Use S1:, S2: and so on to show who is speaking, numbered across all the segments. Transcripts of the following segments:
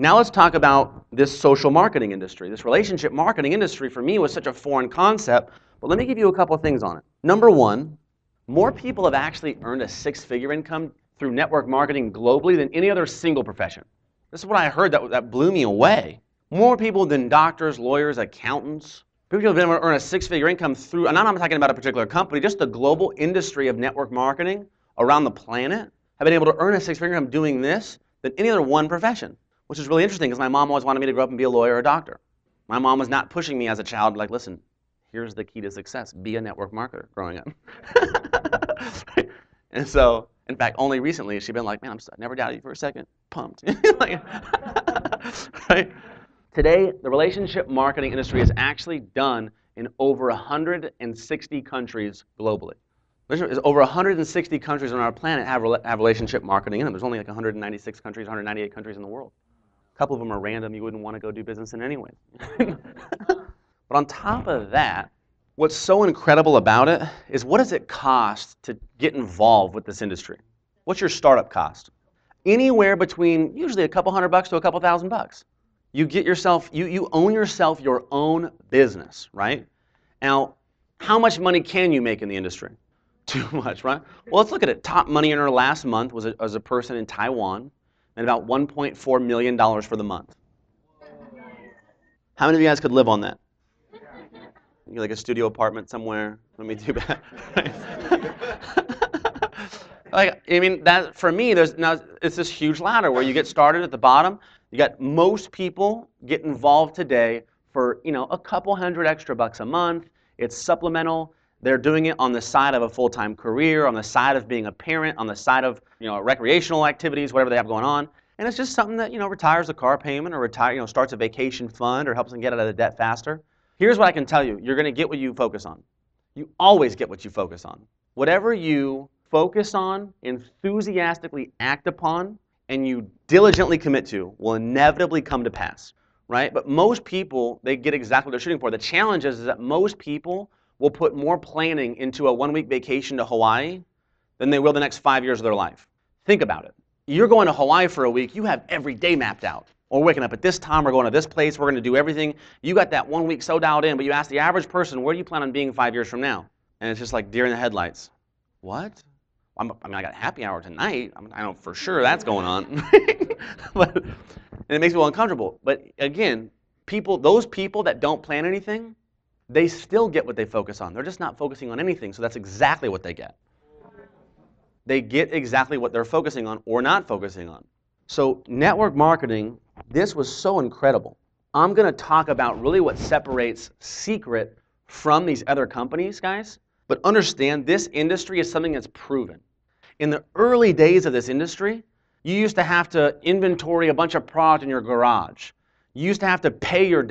S1: Now let's talk about this social marketing industry. This relationship marketing industry for me was such a foreign concept, but let me give you a couple of things on it. Number one, more people have actually earned a six-figure income through network marketing globally than any other single profession. This is what I heard that blew me away. More people than doctors, lawyers, accountants. People have been able to earn a six-figure income through, and I'm not talking about a particular company, just the global industry of network marketing around the planet have been able to earn a six-figure income doing this than any other one profession, which is really interesting because my mom always wanted me to grow up and be a lawyer or a doctor. My mom was not pushing me as a child like, listen, here's the key to success. Be a network marketer growing up. And so, in fact, only recently she's been like, man, I never doubted you for a second. Pumped. Like, right? Today, the relationship marketing industry is actually done in over 160 countries globally. There's over 160 countries on our planet have relationship marketing in them. There's only like 196 countries, 198 countries in the world. A couple of them are random. You wouldn't want to go do business in anyway. But on top of that, what's so incredible about it is what does it cost to get involved with this industry? What's your startup cost? Anywhere between usually a couple $100 to a couple $1,000. You get yourself, you own yourself your own business, right? Now, how much money can you make in the industry? Too much, right? Well, let's look at it. Top money earner last month was a person in Taiwan, and about $1.4 million for the month. How many of you guys could live on that? You like a studio apartment somewhere? Let me do that. Like, I mean, that for me, it's this huge ladder where you get started at the bottom. You got most people get involved today for a couple hundred extra bucks a month. It's supplemental. They're doing it on the side of a full-time career, on the side of being a parent, on the side of recreational activities, whatever they have going on. And it's just something that retires a car payment or starts a vacation fund or helps them get out of the debt faster. Here's what I can tell you. You're going to get what you focus on. You always get what you focus on. Whatever you focus on, enthusiastically act upon, and you diligently commit to will inevitably come to pass, right? But most people, they get exactly what they're shooting for. The challenge is that most people will put more planning into a one-week vacation to Hawaii than they will the next 5 years of their life. Think about it. You're going to Hawaii for a week, you have every day mapped out. Or waking up at this time, we're going to this place, we're going to do everything. You got that 1 week so dialed in, but you ask the average person, where do you plan on being 5 years from now? And it's just like deer in the headlights. What? I got a happy hour tonight. I know for sure that's going on. And it makes people uncomfortable. But again, those people that don't plan anything, they still get what they focus on. They're just not focusing on anything, so that's exactly what they get. They get exactly what they're focusing on or not focusing on. So network marketing, this was so incredible. I'm going to talk about really what separates SEACRET from these other companies, guys. But understand, this industry is something that's proven. In the early days of this industry, you used to have to inventory a bunch of product in your garage. You used to have to pay your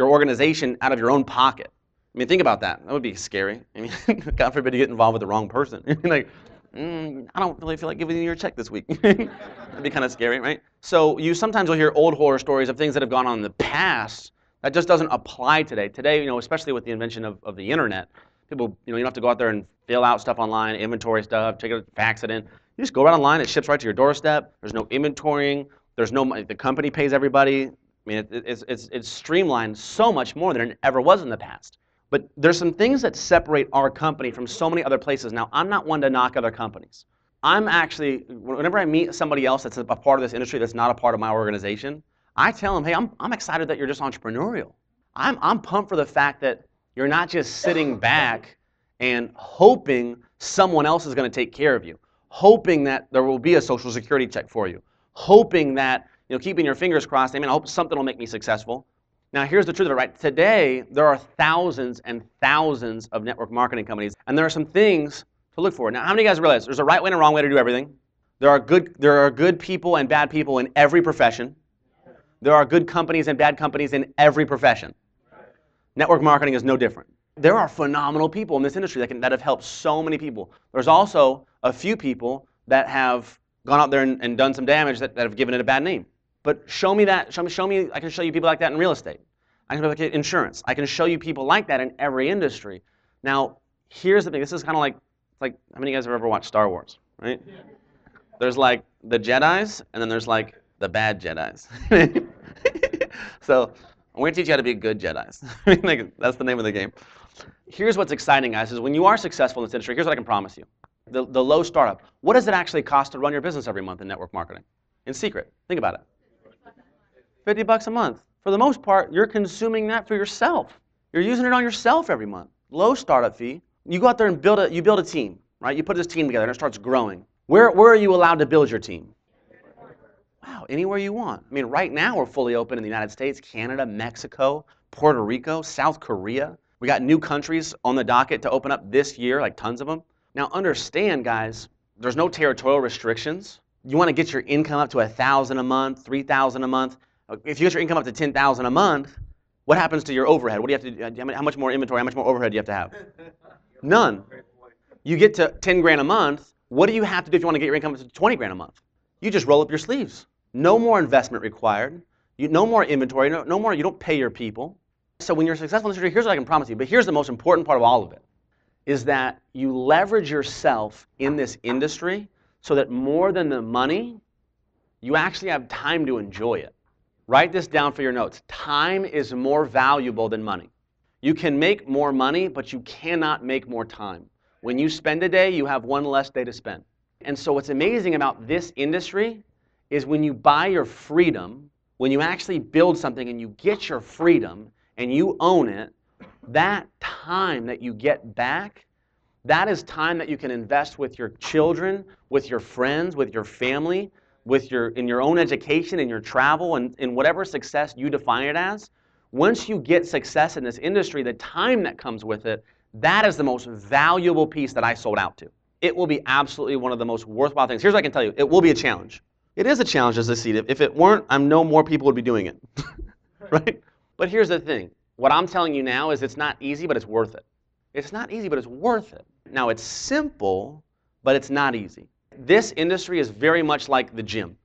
S1: organization out of your own pocket. I mean, think about that. That would be scary. I mean, God forbid you get involved with the wrong person. Like, I don't really feel like giving you your check this week. That'd be kind of scary, right? So sometimes you'll hear old horror stories of things that have gone on in the past that just doesn't apply today. Today, especially with the invention of the internet, people, you don't have to go out there and fill out stuff online, inventory stuff, check it, fax it in. You just go right online, it ships right to your doorstep. There's no inventorying. There's no money. The company pays everybody. I mean, it's streamlined so much more than it ever was in the past. But there's some things that separate our company from so many other places. Now, I'm not one to knock other companies. I'm actually, whenever I meet somebody else that's a part of this industry that's not a part of my organization, I tell them, hey, I'm excited that you're just entrepreneurial. I'm pumped for the fact that you're not just sitting back and hoping someone else is going to take care of you, hoping that there will be a Social Security check for you, hoping that, keeping your fingers crossed, I hope something will make me successful. Now, here's the truth of it, right? Today, there are thousands and thousands of network marketing companies, and there are some things to look for. Now, how many of you guys realize there's a right way and a wrong way to do everything? There are good people and bad people in every profession. There are good companies and bad companies in every profession. Network marketing is no different. There are phenomenal people in this industry that have helped so many people. There's also a few people that have gone out there and done some damage that have given it a bad name. But show me that. Show me. I can show you people like that in real estate. I can look at insurance. I can show you people like that in every industry. Now, here's the thing. This is kind of like how many of you guys have ever watched Star Wars, right? There's like the Jedis, and then there's like the bad Jedis. So I'm going to teach you how to be good Jedis. Like, that's the name of the game. Here's what's exciting, guys, is when you are successful in this industry, here's what I can promise you. The low startup. What does it actually cost to run your business every month in network marketing? In Secret. Think about it. $50 a month. For the most part, you're consuming that for yourself. You're using it on yourself every month. Low startup fee. You go out there and build a team, right? You put this team together and it starts growing. Where are you allowed to build your team? Wow, anywhere you want. I mean, right now we're fully open in the United States, Canada, Mexico, Puerto Rico, South Korea. We got new countries on the docket to open up this year, like tons of them. Now understand, guys, there's no territorial restrictions. You want to get your income up to $1,000 a month, $3,000 a month. If you get your income up to $10,000 a month, what happens to your overhead? What do you have to do? How much more inventory, how much more overhead do you have to have? None. You get to 10 grand a month, what do you have to do if you want to get your income up to 20 grand a month? You just roll up your sleeves. No more investment required. No more inventory, no more, you don't pay your people. So when you're successful in this industry, here's what I can promise you, but here's the most important part of all of it, is that you leverage yourself in this industry so that more than the money, you actually have time to enjoy it. Write this down for your notes. Time is more valuable than money. You can make more money, but you cannot make more time. When you spend a day, you have one less day to spend. And so what's amazing about this industry is when you buy your freedom, when you actually build something and you get your freedom and you own it, that time that you get back, that is time that you can invest with your children, with your friends, with your family, in your own education, in your travel, and in whatever success you define it as. Once you get success in this industry, the time that comes with it, that is the most valuable piece that I sold out to. It will be absolutely one of the most worthwhile things. Here's what I can tell you. It will be a challenge. It is a challenge as a seed. If it weren't, I know more people would be doing it. Right? But here's the thing. What I'm telling you now is it's not easy, but it's worth it. It's not easy, but it's worth it. Now, it's simple, but it's not easy. This industry is very much like the gym.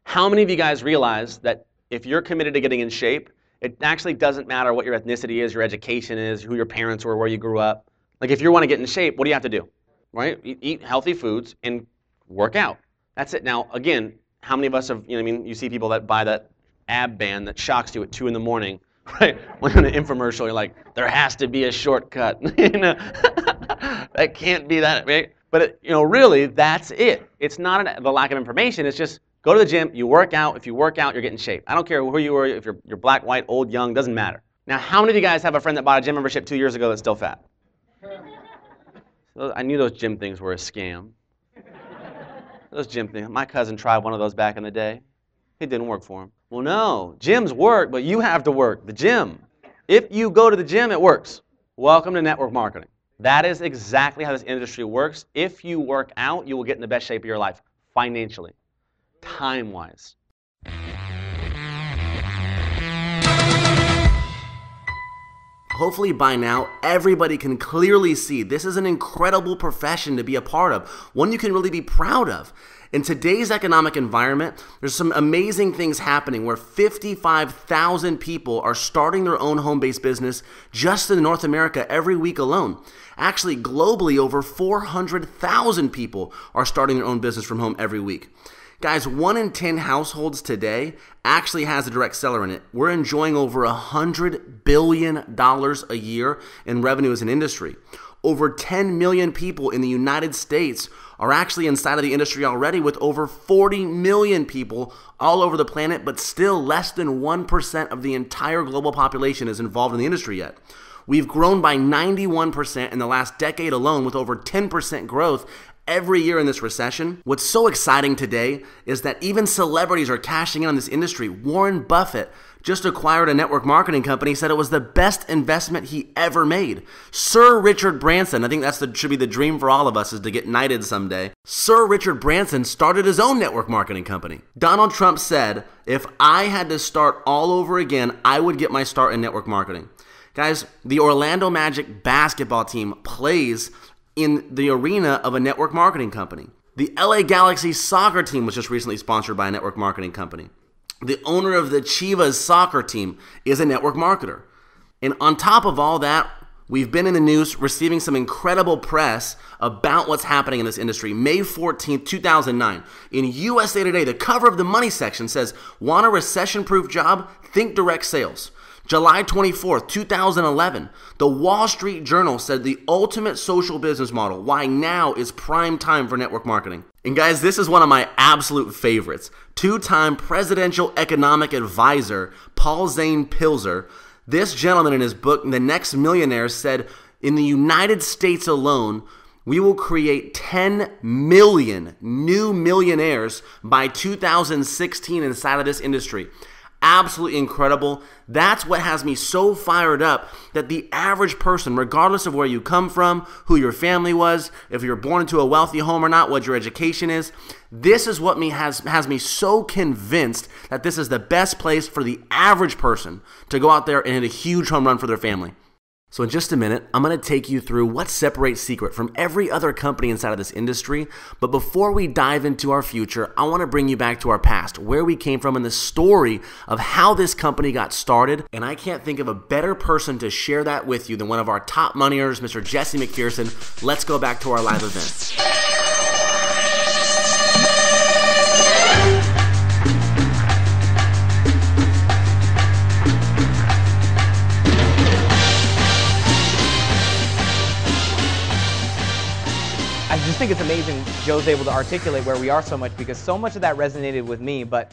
S1: How many of you guys realize that if you're committed to getting in shape, it actually doesn't matter what your ethnicity is, your education is, who your parents were, where you grew up. Like if you want to get in shape, what do you have to do? Right? Eat healthy foods and work out. That's it. Now, again, how many of us have, you see people that buy that ab band that shocks you at 2 in the morning, right? When in an infomercial, you're like, there has to be a shortcut. That can't be that, right? But really, that's it. It's not the lack of information. It's just go to the gym, you work out. If you work out, you're getting in shape. I don't care who you are, if you're black, white, old, young, doesn't matter. Now, how many of you guys have a friend that bought a gym membership 2 years ago that's still fat? I knew those gym things were a scam. Those gym things. My cousin tried one of those back in the day. It didn't work for him. Well, no, gyms work, but you have to work the gym. If you go to the gym, it works. Welcome to network marketing. That is exactly how this industry works. If you work out, you will get in the best shape of your life, financially, time-wise. Hopefully by now, everybody can clearly see this is an incredible profession to be a part of, one you can really be proud of. In today's economic environment, there's some amazing things happening where 55,000 people are starting their own home-based business just in North America every week alone. Actually, globally, over 400,000 people are starting their own business from home every week. Guys, 1 in 10 households today actually has a direct seller in it. We're enjoying over $100 billion a year in revenue as an industry. Over 10 million people in the United States are actually inside of the industry already, with over 40 million people all over the planet, but still less than 1% of the entire global population is involved in the industry yet. We've grown by 91% in the last decade alone, with over 10% growth every year in this recession. What's so exciting today is that even celebrities are cashing in on this industry. Warren Buffett just acquired a network marketing company, said it was the best investment he ever made. Sir Richard Branson, I think should be the dream for all of us, is to get knighted someday. Sir Richard Branson started his own network marketing company. Donald Trump said, if I had to start all over again, I would get my start in network marketing. Guys, the Orlando Magic basketball team plays in the arena of a network marketing company. The LA Galaxy soccer team was just recently sponsored by a network marketing company. The owner of the Chivas soccer team is a network marketer. And on top of all that,
S2: We've been in the news receiving some incredible press about what's happening in this industry. May 14th, 2009, in USA Today, the cover of the money section says, "Want a recession-proof job? Think direct sales." July 24th, 2011, the Wall Street Journal said the ultimate social business model, why now is prime time for network marketing. And guys, this is one of my absolute favorites. Two-time presidential economic advisor, Paul Zane Pilzer, this gentleman in his book, The Next Millionaire, said, in the United States alone, we will create 10 million new millionaires by 2016 inside of this industry. Absolutely incredible. That's what has me so fired up that the average person, regardless of where you come from, who your family was, if you're born into a wealthy home or not, what your education is, this is what has me so convinced that this is the best place for the average person to go out there and hit a huge home run for their family. So in just a minute, I'm going to take you through what separates Secret from every other company inside of this industry. But before we dive into our future, I want to bring you back to our past, where we came from, and the story of how this company got started. And I can't think of a better person to share that with you than one of our top money earners, Mr. Jesse Macpherson. Let's go back to our live event.
S3: I just think it's amazing Joe's able to articulate where we are so much, because so much of that resonated with me, but